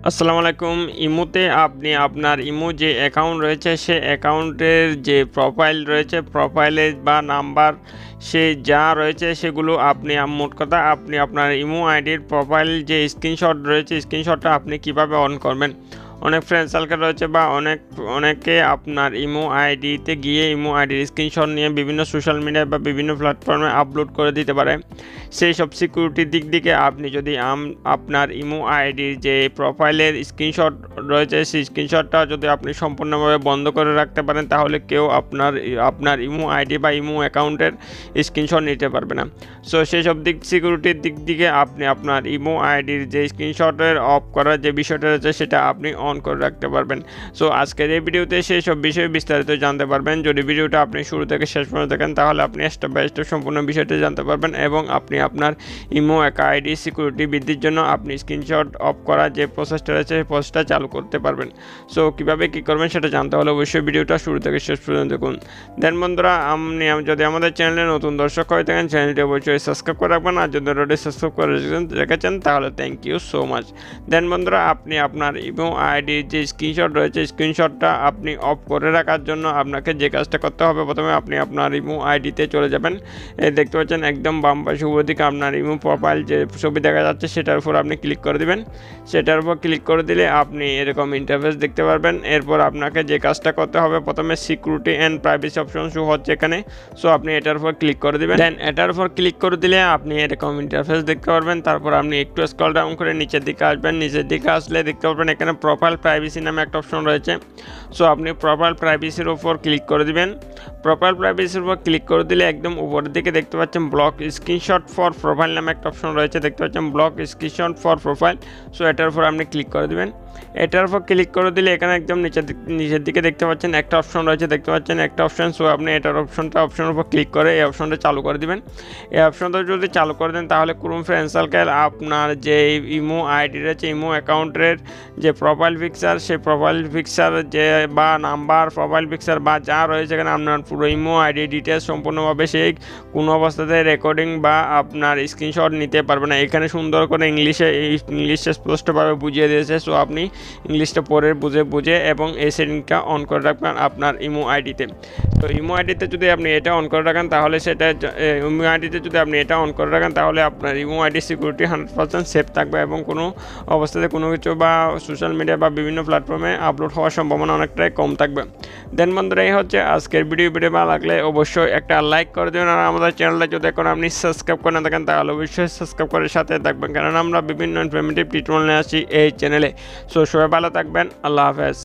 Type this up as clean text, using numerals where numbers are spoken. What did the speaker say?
আসসালামু আলাইকুম। ইমোতে আপনি আপনার ইমো যে অ্যাকাউন্ট রয়েছে সে অ্যাকাউন্টের যে প্রোফাইল রয়েছে, প্রোফাইলে বা নাম্বার সে যা রয়েছে সেগুলো আপনি মোট কথা আপনি আপনার ইমো আইডির প্রোফাইল যে স্ক্রিনশট রয়েছে স্ক্রিনশটটা আপনি কিভাবে অন করবেন। অনেক ফ্রেন্ড সার্কেল রয়েছে বা অনেকে আপনার ইমো আইডিতে গিয়ে ইমো আইডির স্ক্রিনশট নিয়ে বিভিন্ন সোশ্যাল মিডিয়া বা বিভিন্ন প্ল্যাটফর্মে আপলোড করে দিতে পারে। সেই সব সিকিউরিটির দিক থেকে আপনি যদি আপনার ইমো আইডির যে প্রোফাইলের স্ক্রিনশট রয়েছে সেই স্ক্রিনশটটা যদি আপনি সম্পূর্ণভাবে বন্ধ করে রাখতে পারেন তাহলে কেউ আপনার ইমো আইডি বা ইমো অ্যাকাউন্টের স্ক্রিনশট নিতে পারবে না। সো সেই সব সিকিউরিটির দিক থেকে আপনি আপনার ইমো আইডির যে স্ক্রিনশটের অফ করার যে বিষয়টা রয়েছে সেটা আপনি অন করে রাখতে পারবেন। সো আজকের এই ভিডিওতে সেই সব বিষয়ে বিস্তারিত জানতে পারবেন। যদি ভিডিওটা আপনি শুরু থেকে শেষ পর্যন্ত দেখেন তাহলে আপনি স্টেপ বাই স্টেপ সম্পূর্ণ বিষয়টি জানতে পারবেন এবং আপনি আপনার ইমো আইডি সিকিউরিটি বৃদ্ধির জন্য আপনি স্ক্রিনশট অফ করার যে প্রসেসটা রয়েছে সেই প্রসেসটা চালু করতে পারবেন। সো কীভাবে কী করবেন সেটা জানতে হলে অবশ্যই ভিডিওটা শুরু থেকে শেষ পর্যন্ত দেখুন। দেন বন্ধুরা, আপনি যদি আমাদের চ্যানেলে নতুন দর্শক হয়ে থাকেন চ্যানেলটি অবশ্যই সাবস্ক্রাইব করে রাখবেন, আর যদি অলরেডি সাবস্ক্রাইব করে রেখেছেন তাহলে থ্যাংক ইউ সো মাচ। দেন বন্ধুরা, আপনি আপনার ইমো আইডির যে স্ক্রিনশট রয়েছে স্ক্রিনশটটা আপনি অফ করে রাখার জন্য আপনাকে যে কাজটা করতে হবে, প্রথমে আপনি আপনার ইমো আইডিতে চলে যাবেন। দেখতে পাচ্ছেন একদম বাম পাশে উপর দিকে আপনার ইমো প্রোফাইল যে ছবি দেখা যাচ্ছে সেটার উপর আপনি ক্লিক করে দিবেন। সেটার উপর ক্লিক করে দিলে আপনি এরকম ইন্টারফেস দেখতে পারবেন। এরপর আপনাকে যে কাজটা করতে হবে, প্রথমে security and privacy option show হচ্ছে এখানে। সো আপনি এটার উপর ক্লিক করে দিবেন। দেন এটার উপর ক্লিক করে দিলে আপনি এরকম ইন্টারফেস দেখতে পারবেন। তারপর আপনি একটু স্ক্রল ডাউন করে নিচের দিকে আসবেন। নিচের দিকে আসলে দেখতে পারবেন এখানে প্রোফাইল প্রাইভেসি নামে একটা অপশন রয়েছে। সো আপনি প্রোফাইল প্রাইভেসির উপর ক্লিক করে দিবেন। প্রোফাইল প্রাইভেসির উপর ক্লিক করে দিলে একদম উপরের দিকে দেখতে পাচ্ছেন ব্লক স্ক্রিনশট ফর প্রোফাইল নামে একটা অপশন রয়েছে, দেখতে পাচ্ছেন block screenshot for profile. So এটার উপর আপনি ক্লিক করে দিবেন। এটার উপর ক্লিক করে দিলে এখানে একদম নিচের দিকে দেখতে পাচ্ছেন একটা অপশন রয়েছে, দেখতে পাচ্ছেন একটা অপশন। সো আপনি এটার অপশনের উপর ক্লিক করে এই অপশনটা চালু করে দিবেন। এই অপশনটা যদি চালু করে দেন তাহলে ক্রোম ফ্রেন্ড সার্কেল আপনার যে ইমো আইডি রয়েছে ইমো অ্যাকাউন্টের যে প্রোফাইল পিকচার সেই প্রোফাইল পিকচার যে বা নাম্বার প্রোফাইল পিকচার বা যা রয়েছে এখানে আপনার পুরো ইমো আইডি ডিটেলস সম্পূর্ণভাবে সেই কোনো অবস্থাতে রেকর্ডিং বা আপনার স্ক্রিনশট নিতে পারবে না। এখানে সুন্দর করে ইংলিশে স্পষ্টভাবে বুঝিয়ে দিয়েছে। সো আপনি ইংলিশটা পড়ে বুঝে এবং এই সেটিংটা অন করে রাখবেন আপনার ইমো আইডিতে। তো ইমো আইডিতে যদি আপনি এটা অন করে রাখেন তাহলে ইমো আইডিতে যদি আপনি এটা অন করে রাখেন তাহলে আপনার ইমো আইডি সিকিউরিটি 100% সেফ থাকবে এবং কোনো অবস্থাতে কোনো কিছু বা সোশ্যাল মিডিয়া বা বিভিন্ন প্ল্যাটফর্মে আপলোড হওয়ার সম্ভাবনা অনেকটাই কম থাকবে। দেন বন্ধুরা, এই হচ্ছে আজকের ভিডিও ভালো লাগলে অবশ্যই একটা লাইক করে দেবেন, আর আমাদের চ্যানেলটা যদি এখন আপনি সাবস্ক্রাইব করে না থাকেন তাহলে অবশ্যই সাবস্ক্রাইব করে সাথে থাকবেন, কারণ আমরা বিভিন্ন ইনফরমেটিভ টিউটোরিয়াল নিয়ে আসি এই চ্যানেলে। সো সবাই ভালো থাকবেন, আল্লাহ হাফেজ।